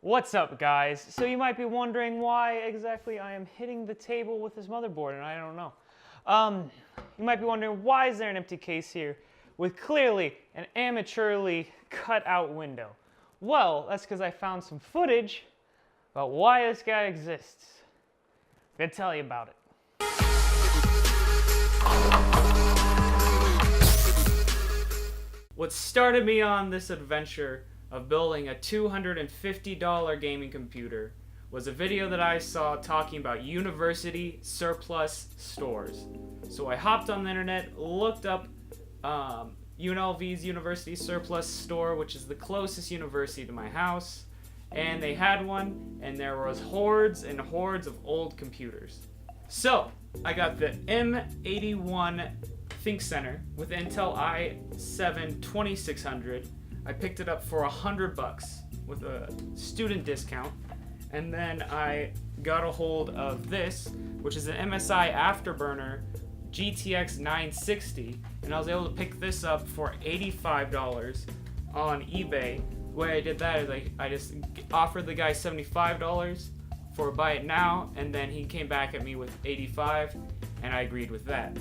What's up, guys? So you might be wondering why exactly I am hitting the table with this motherboard, and I don't know. You might be wondering, why is there an empty case here with clearly an amateurly cut out window? Well, that's because I found some footage about why this guy exists. I'm gonna tell you about it. What started me on this adventure of building a $250 gaming computer was a video that I saw talking about university surplus stores. So I hopped on the internet, looked up UNLV's University Surplus Store, which is the closest university to my house, and they had one, and there was hordes and hordes of old computers. So I got the M81 ThinkCentre with Intel i7 2600. I picked it up for $100 with a student discount, and then I got a hold of this, which is an MSI Afterburner GTX 960, and I was able to pick this up for $85 on eBay. The way I did that is I just offered the guy $75 for buy it now, and then he came back at me with $85, and I agreed with that.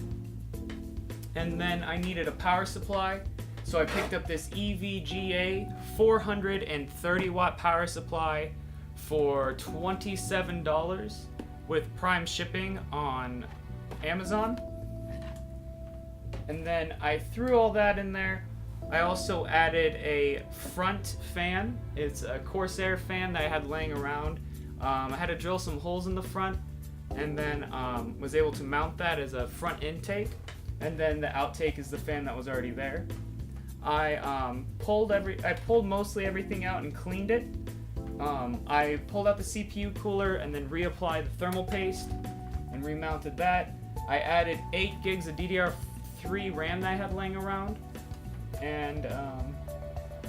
And then I needed a power supply, so I picked up this EVGA 430 watt power supply for $27 with Prime shipping on Amazon. And then I threw all that in there. I also added a front fan. It's a Corsair fan that I had laying around. I had to drill some holes in the front, and then was able to mount that as a front intake. And then the outtake is the fan that was already there. I pulled mostly everything out and cleaned it. I pulled out the CPU cooler and then reapplied the thermal paste and remounted that. I added 8 gigs of DDR3 RAM that I had laying around, and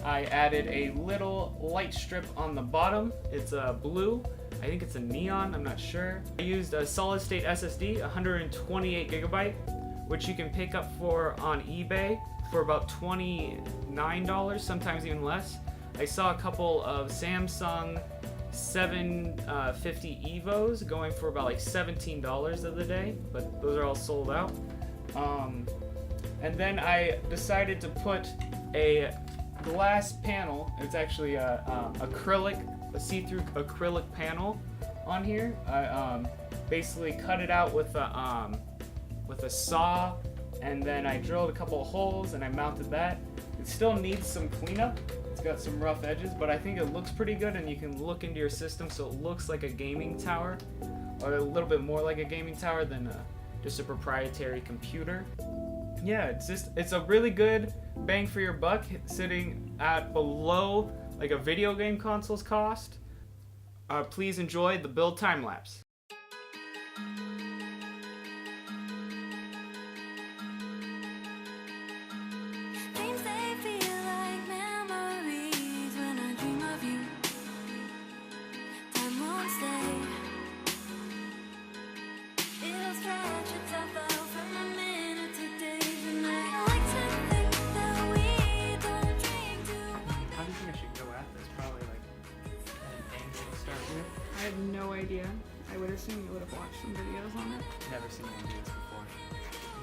I added a little light strip on the bottom. It's blue. I think it's a neon, I'm not sure. I used a solid state SSD, 128 gigabyte, which you can pick up on eBay for about $29, sometimes even less. I saw a couple of Samsung 750 EVOs going for about like $17 the other day, but those are all sold out. And then I decided to put a glass panel. It's actually a see-through acrylic panel on here. I basically cut it out with a saw, and then I drilled a couple of holes and I mounted that. It still needs some cleanup. It's got some rough edges, but I think it looks pretty good, and you can look into your system so it looks like a gaming tower, or a little bit more like a gaming tower than just a proprietary computer. Yeah, it's a really good bang for your buck, sitting at below like a video game console's cost. Please enjoy the build time lapse. I have no idea. I would assume you would have watched some videos on it. Never seen one do this before.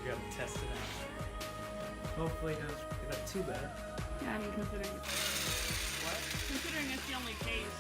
You gotta test it out. Hopefully it doesn't get that too bad. Yeah, I mean, considering it's the only case.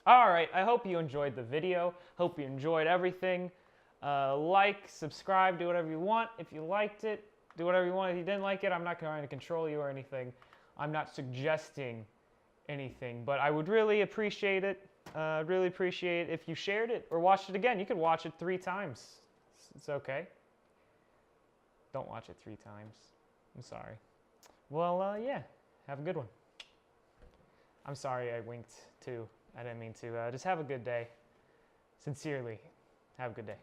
All right, I hope you enjoyed the video. Hope you enjoyed everything. Like, subscribe, do whatever you want. If you liked it, do whatever you want. If you didn't like it, I'm not trying to control you or anything. I'm not suggesting anything, but I would really appreciate it. Really appreciate if you shared it or watched it again. You could watch it 3 times. It's okay. Don't watch it 3 times. I'm sorry. Well, yeah. Have a good one. I'm sorry I winked too. I didn't mean to. Just have a good day. Sincerely, have a good day.